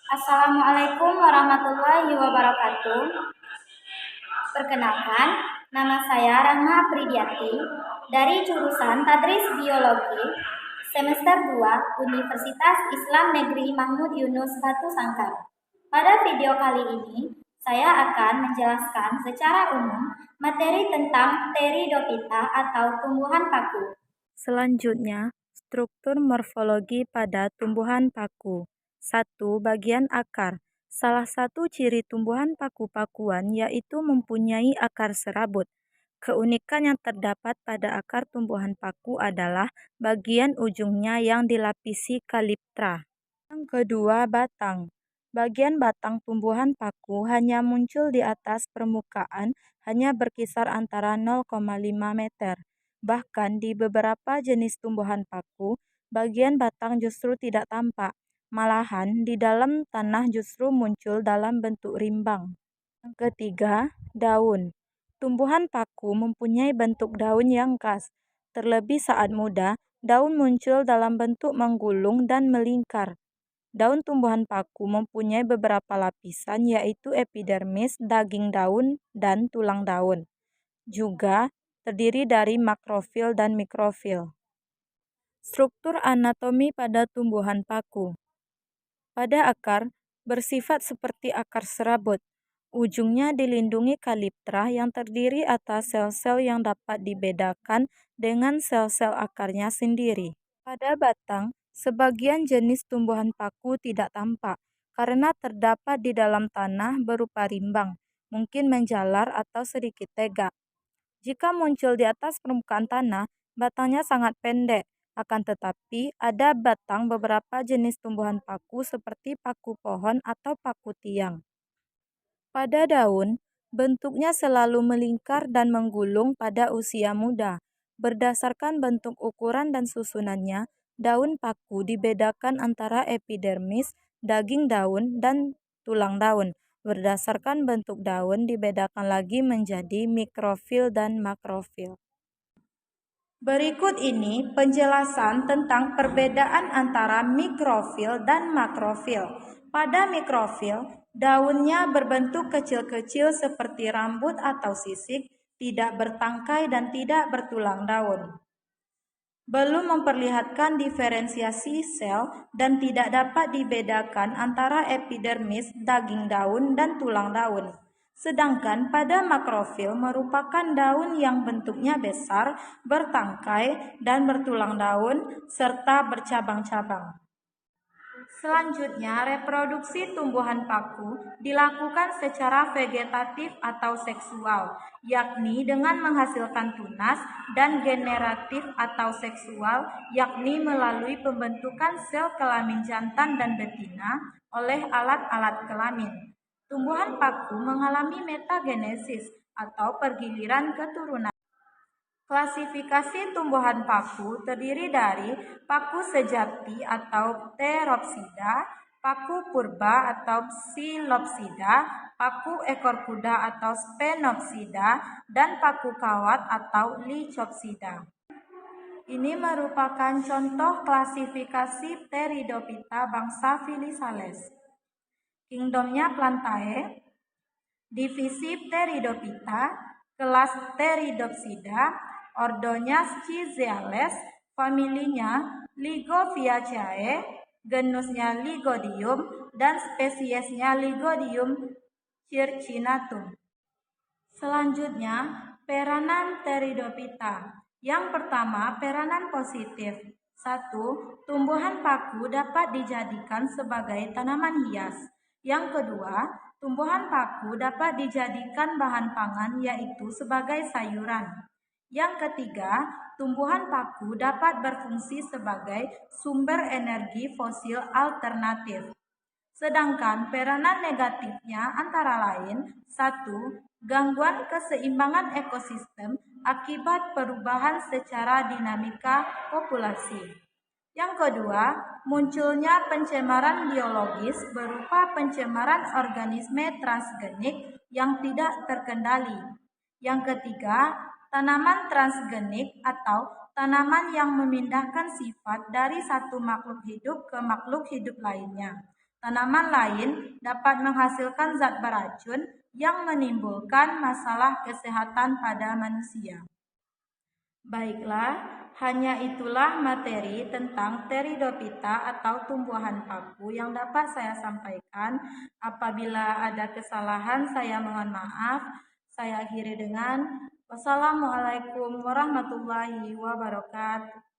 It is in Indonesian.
Assalamualaikum warahmatullahi wabarakatuh. Perkenalkan, nama saya Rahma Pridiati dari jurusan Tadris Biologi semester 2 Universitas Islam Negeri Mahmud Yunus Batu Sangkar. Pada video kali ini, saya akan menjelaskan secara umum materi tentang Pteridophyta atau tumbuhan paku. Selanjutnya, struktur morfologi pada tumbuhan paku. 1. Bagian akar. Salah satu ciri tumbuhan paku-pakuan yaitu mempunyai akar serabut. Keunikan yang terdapat pada akar tumbuhan paku adalah bagian ujungnya yang dilapisi kaliptra. Yang kedua, batang. Bagian batang tumbuhan paku hanya muncul di atas permukaan, hanya berkisar antara 0,5 meter. Bahkan di beberapa jenis tumbuhan paku, bagian batang justru tidak tampak. Malahan, di dalam tanah justru muncul dalam bentuk rimbang. Yang ketiga, daun. Tumbuhan paku mempunyai bentuk daun yang khas. Terlebih saat muda, daun muncul dalam bentuk menggulung dan melingkar. Daun tumbuhan paku mempunyai beberapa lapisan yaitu epidermis, daging daun, dan tulang daun. Juga terdiri dari makrofil dan mikrofil. Struktur anatomi pada tumbuhan paku. Pada akar, bersifat seperti akar serabut. Ujungnya dilindungi kaliptra yang terdiri atas sel-sel yang dapat dibedakan dengan sel-sel akarnya sendiri. Pada batang, sebagian jenis tumbuhan paku tidak tampak karena terdapat di dalam tanah berupa rimbang, mungkin menjalar atau sedikit tegak. Jika muncul di atas permukaan tanah, batangnya sangat pendek. Akan tetapi, ada batang beberapa jenis tumbuhan paku seperti paku pohon atau paku tiang. Pada daun, bentuknya selalu melingkar dan menggulung pada usia muda. Berdasarkan bentuk ukuran dan susunannya, daun paku dibedakan antara epidermis, daging daun, dan tulang daun. Berdasarkan bentuk daun dibedakan lagi menjadi mikrofil dan makrofil. Berikut ini penjelasan tentang perbedaan antara mikrofil dan makrofil. Pada mikrofil, daunnya berbentuk kecil-kecil seperti rambut atau sisik, tidak bertangkai dan tidak bertulang daun. Belum memperlihatkan diferensiasi sel dan tidak dapat dibedakan antara epidermis, daging daun, dan tulang daun. Sedangkan pada makrofil merupakan daun yang bentuknya besar, bertangkai, dan bertulang daun, serta bercabang-cabang. Selanjutnya, reproduksi tumbuhan paku dilakukan secara vegetatif atau seksual, yakni dengan menghasilkan tunas, dan generatif atau seksual, yakni melalui pembentukan sel kelamin jantan dan betina oleh alat-alat kelamin. Tumbuhan paku mengalami metagenesis atau pergiliran keturunan. Klasifikasi tumbuhan paku terdiri dari paku sejati atau Pteropsida, paku purba atau Psilopsida, paku ekor kuda atau Sphenopsida, dan paku kawat atau Lycopsida. Ini merupakan contoh klasifikasi Pteridophyta bangsa Felisales. Kingdomnya Plantae, divisi Pteridophyta, kelas Pteridopsida, ordonya Schizoales, familinya Ligophiaceae, genusnya Lygodium, dan spesiesnya Lygodium circinatum. Selanjutnya, peranan Pteridophyta. Yang pertama, peranan positif. 1. Tumbuhan paku dapat dijadikan sebagai tanaman hias. Yang kedua, tumbuhan paku dapat dijadikan bahan pangan yaitu sebagai sayuran. Yang ketiga, tumbuhan paku dapat berfungsi sebagai sumber energi fosil alternatif. Sedangkan peranan negatifnya antara lain 1. Gangguan keseimbangan ekosistem akibat perubahan secara dinamika populasi. Yang kedua, munculnya pencemaran biologis berupa pencemaran organisme transgenik yang tidak terkendali. Yang ketiga, tanaman transgenik atau tanaman yang memindahkan sifat dari satu makhluk hidup ke makhluk hidup lainnya. Tanaman lain dapat menghasilkan zat beracun yang menimbulkan masalah kesehatan pada manusia. Baiklah, hanya itulah materi tentang Pteridophyta atau tumbuhan paku yang dapat saya sampaikan. Apabila ada kesalahan, saya mohon maaf. Saya akhiri dengan wassalamualaikum warahmatullahi wabarakatuh.